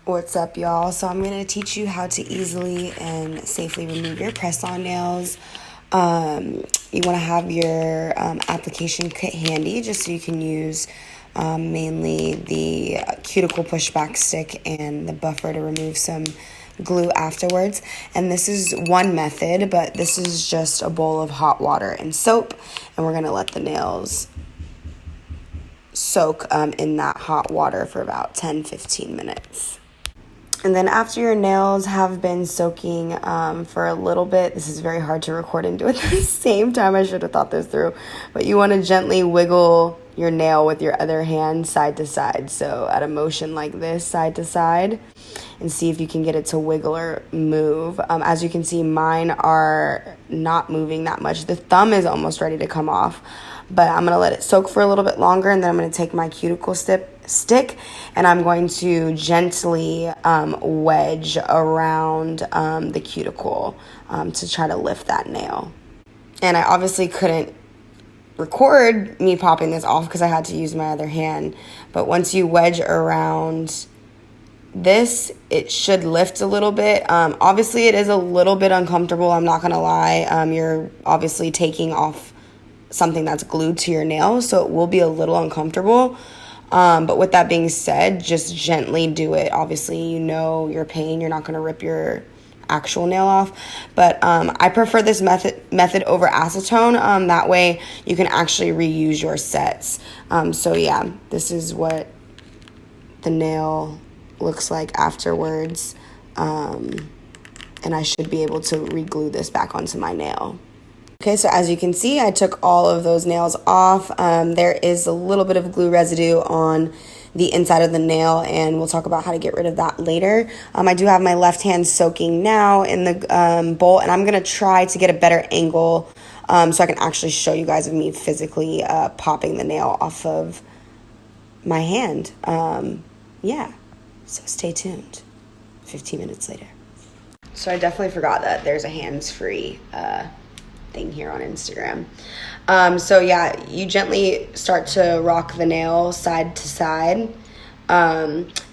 What's up, y'all? So I'm going to teach you how to easily and safely remove your press-on nails. You want to have your application kit handy just so you can use mainly the cuticle pushback stick and the buffer to remove some glue afterwards. And this is one method, but this is just a bowl of hot water and soap, and we're going to let the nails soak in that hot water for about 10-15 minutes. And then after your nails have been soaking for a little bit, this is very hard to record and do at the same time. I should have thought this through. But you want to gently wiggle your nail with your other hand side to side. So at a motion like this, side to side, and see if you can get it to wiggle or move. As you can see, mine are not moving that much. The thumb is almost ready to come off. But I'm going to let it soak for a little bit longer, and then I'm going to take my cuticle stick and I'm going to gently wedge around the cuticle to try to lift that nail. And I obviously couldn't record me popping this off because I had to use my other hand. But once you wedge around this, it should lift a little bit. Obviously, it is a little bit uncomfortable. I'm not going to lie. You're obviously taking off something that's glued to your nail, so it will be a little uncomfortable. But with that being said, just gently do it. Obviously, you know your pain. You're not going to rip your actual nail off. But I prefer this method over acetone. That way you can actually reuse your sets. So yeah, this is what the nail looks like afterwards. And I should be able to re-glue this back onto my nail. Okay, so as you can see, I took all of those nails off. There is a little bit of glue residue on the inside of the nail, and we'll talk about how to get rid of that later. I do have my left hand soaking now in the bowl, and I'm going to try to get a better angle so I can actually show you guys of me physically popping the nail off of my hand. Yeah, so stay tuned. 15 minutes later. So I definitely forgot that there's a hands-free thing here on Instagram. So yeah, you gently start to rock the nail side to side.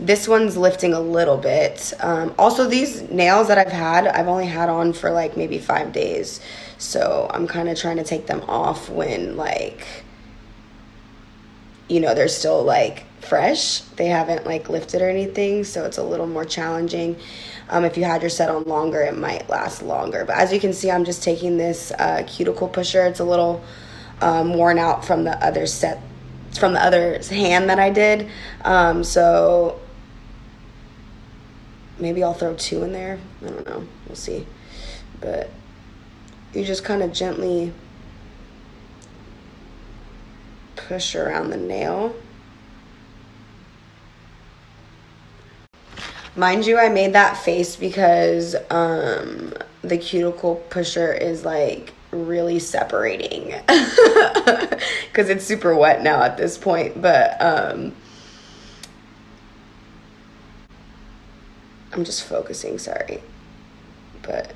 This one's lifting a little bit. Also, these nails that I've only had on for like maybe 5 days. So I'm kind of trying to take them off when, like, you know, they're still like fresh. They haven't like lifted or anything. So it's a little more challenging. If you had your set on longer, it might last longer. But as you can see, I'm just taking this cuticle pusher. It's a little worn out from the other set, from the other hand that I did. So maybe I'll throw 2 in there. I don't know. We'll see. But you just kind of gently push around the nail. Mind you, I made that face because the cuticle pusher is like really separating because it's super wet now at this point. But I'm just focusing, sorry. But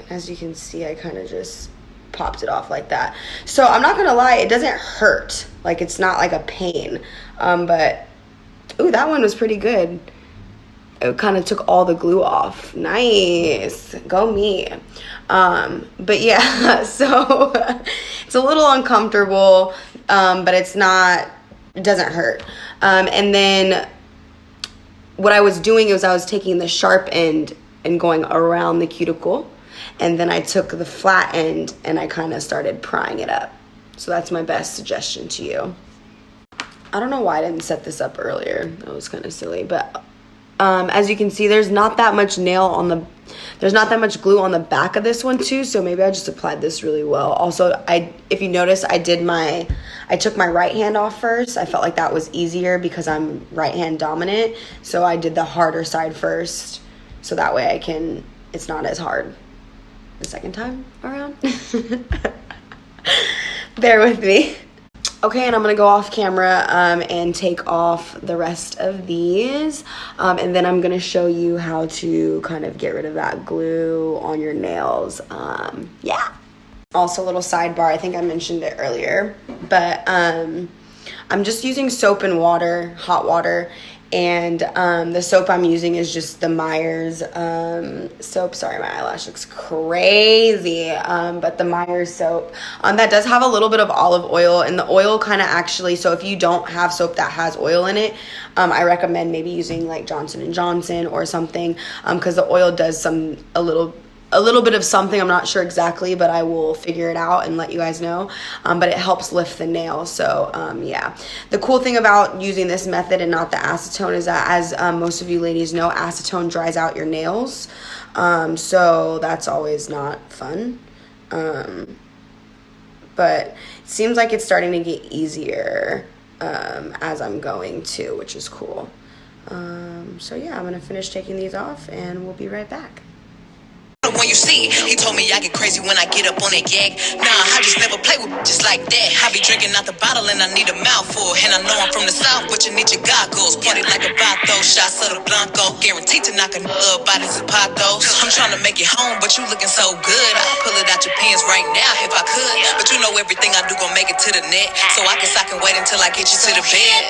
as you can see, I kind of just popped it off like that. So I'm not gonna lie, it doesn't hurt. Like, it's not like a pain. But ooh, that one was pretty good. It kind of took all the glue off. Nice, go me. But yeah, so it's a little uncomfortable, but it doesn't hurt. And then what I was doing is I was taking the sharp end and going around the cuticle, and then I took the flat end and I kind of started prying it up. So that's my best suggestion to you. I don't know why I didn't set this up earlier. That was kind of silly. But as you can see, there's not that much there's not that much glue on the back of this one too. So maybe I just applied this really well. Also, if you notice, I took my right hand off first. I felt like that was easier because I'm right hand dominant. So I did the harder side first. So that way it's not as hard the second time around. Bear with me. Okay, and I'm gonna go off camera and take off the rest of these, and then I'm gonna show you how to kind of get rid of that glue on your nails. Yeah. Also, a little sidebar, I think I mentioned it earlier, but I'm just using soap and water, hot water, and the soap I'm using is just the Myers soap. Sorry, my eyelash looks crazy, but the Myers soap. That does have a little bit of olive oil, and the oil kind of actually, so if you don't have soap that has oil in it, I recommend maybe using like Johnson & Johnson or something, because the oil does a little bit of something. I'm not sure exactly, but I will figure it out and let you guys know. But it helps lift the nail. So yeah, the cool thing about using this method and not the acetone is that, as most of you ladies know, acetone dries out your nails. So that's always not fun. But it seems like it's starting to get easier as I'm going too, which is cool. So yeah, I'm gonna finish taking these off and we'll be right back. When you see, he told me I get crazy when I get up on that gag. Nah, I just never play with just like that. I be drinking out the bottle and I need a mouthful. And I know I'm from the south, but you need your goggles. Party like a vato, shots of the Blanco. Guaranteed to knock a up by the zapatos. I'm trying to make it home, but you looking so good. I'll pull it out your pants right now if I could. But you know everything I do gon' make it to the net. So I guess I can wait until I get you to the bed.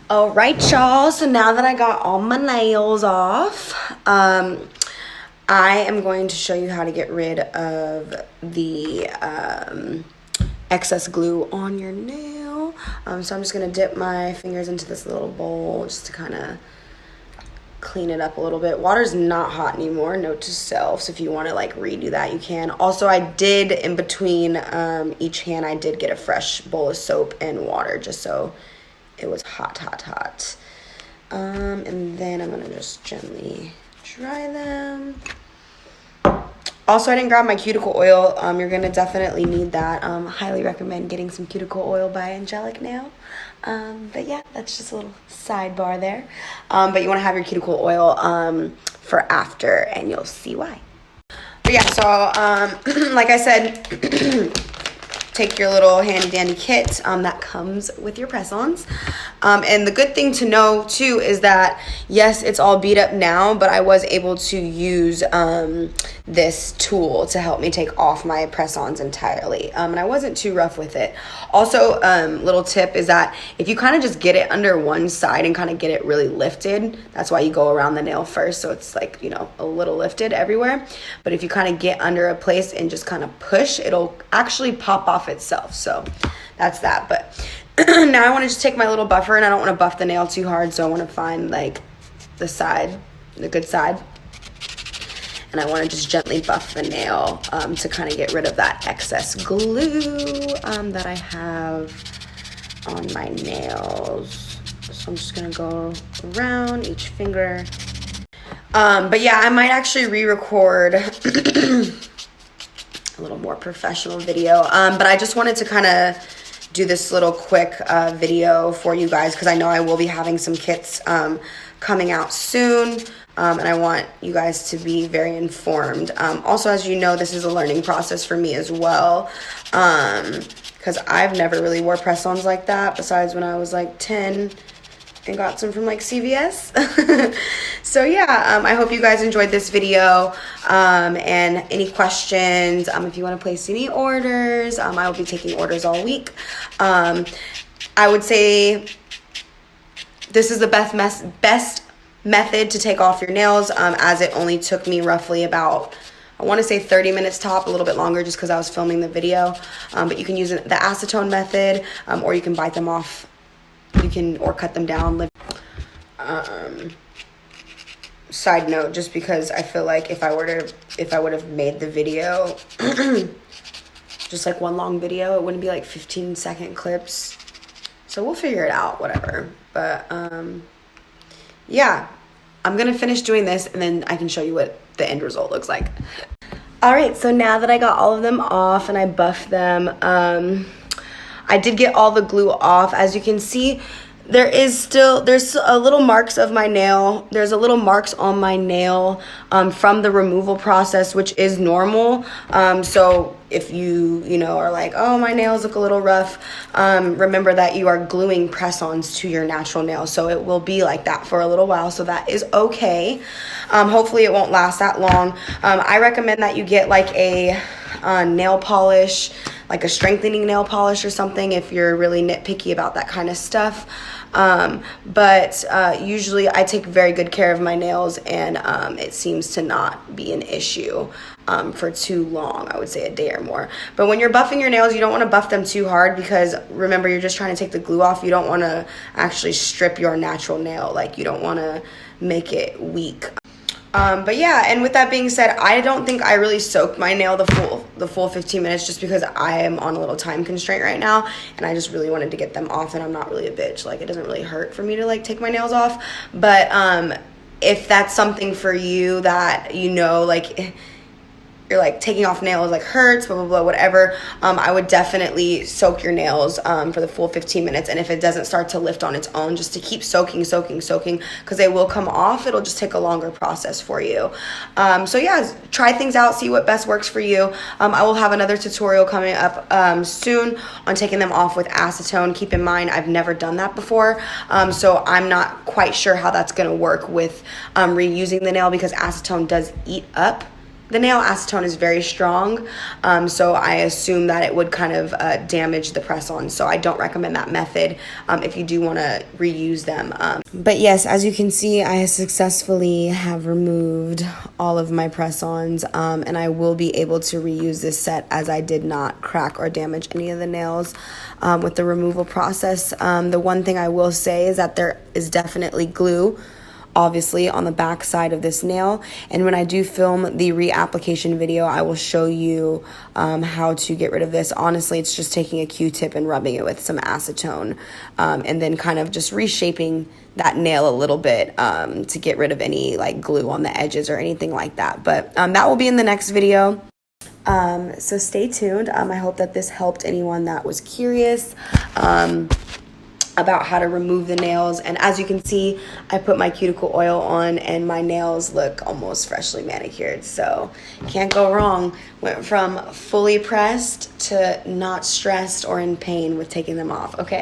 All right, y'all, so now that I got all my nails off, I am going to show you how to get rid of the excess glue on your nail. So I'm just going to dip my fingers into this little bowl just to kind of clean it up a little bit. Water's not hot anymore, note to self, so if you want to like redo that, you can. Also, I did, in between each hand, I did get a fresh bowl of soap and water just so it was hot. And then I'm gonna just gently dry them. Also, I didn't grab my cuticle oil. You're gonna definitely need that. Highly recommend getting some cuticle oil by Angelic Nail. But yeah, that's just a little sidebar there. But you wanna have your cuticle oil for after, and you'll see why. But yeah, so like I said, take your little handy dandy kit that comes with your press-ons. And the good thing to know too is that, yes, it's all beat up now, but I was able to use this tool to help me take off my press-ons entirely. And I wasn't too rough with it. Also, little tip is that if you kind of just get it under one side and kind of get it really lifted, that's why you go around the nail first, so it's like, you know, a little lifted everywhere. But if you kind of get under a place and just kind of push, it'll actually pop off itself. So that's that. But now I want to just take my little buffer, and I don't want to buff the nail too hard, so I want to find like the side, the good side, and I want to just gently buff the nail to kind of get rid of that excess glue that I have on my nails. So I'm just gonna go around each finger. But yeah, I might actually re-record a little more professional video, but I just wanted to kind of do this little quick video for you guys, because I know I will be having some kits coming out soon, and I want you guys to be very informed. Also, as you know, this is a learning process for me as well, because I've never really wore press-ons like that besides when I was like 10 and got some from like CVS. So yeah, I hope you guys enjoyed this video, and any questions, if you want to place any orders, I will be taking orders all week. I would say this is the best method to take off your nails, as it only took me roughly about, I want to say 30 minutes top, a little bit longer just because I was filming the video. But you can use the acetone method, or you can bite them off. You can, or cut them down. Side note, just because I feel like if I would have made the video just like one long video, it wouldn't be like 15-second clips. So we'll figure it out, whatever. But yeah, I'm gonna finish doing this and then I can show you what the end result looks like. All right, so now that I got all of them off and I buffed them, I did get all the glue off. As you can see, There's a little marks of my nail. There's a little marks on my nail from the removal process, which is normal. So if you know, are like, oh, my nails look a little rough, remember that you are gluing press-ons to your natural nails. So it will be like that for a little while. So that is okay. Hopefully it won't last that long. I recommend that you get like a nail polish, like a strengthening nail polish or something if you're really nitpicky about that kind of stuff. But usually I take very good care of my nails, and it seems to not be an issue for too long. I would say a day or more. But when you're buffing your nails, you don't want to buff them too hard, because remember, you're just trying to take the glue off. You don't want to actually strip your natural nail. Like, you don't want to make it weak. But yeah, and with that being said, I don't think I really soaked my nail the full 15 minutes, just because I am on a little time constraint right now, and I just really wanted to get them off, and I'm not really a bitch. Like, it doesn't really hurt for me to like take my nails off. But if that's something for you that, you know, like, you're like, taking off nails like hurts, blah blah blah, whatever, I would definitely soak your nails for the full 15 minutes. And if it doesn't start to lift on its own, just to keep soaking, because they will come off. It'll just take a longer process for you. So yeah, try things out, see what best works for you. I will have another tutorial coming up soon on taking them off with acetone. Keep in mind, I've never done that before, so I'm not quite sure how that's going to work with reusing the nail, because acetone does eat up the nail. Acetone is very strong, so I assume that it would kind of damage the press-on. So I don't recommend that method if you do want to reuse them. But yes, as you can see, I successfully have removed all of my press-ons, and I will be able to reuse this set, as I did not crack or damage any of the nails with the removal process. The one thing I will say is that there is definitely glue, obviously, on the back side of this nail, and when I do film the reapplication video, I will show you how to get rid of this. Honestly, it's just taking a Q-tip and rubbing it with some acetone, and then kind of just reshaping that nail a little bit to get rid of any like glue on the edges or anything like that. But that will be in the next video. So stay tuned. I hope that this helped anyone that was curious about how to remove the nails. And as you can see, I put my cuticle oil on, and my nails look almost freshly manicured, so can't go wrong. Went from fully pressed to not stressed or in pain with taking them off. Okay.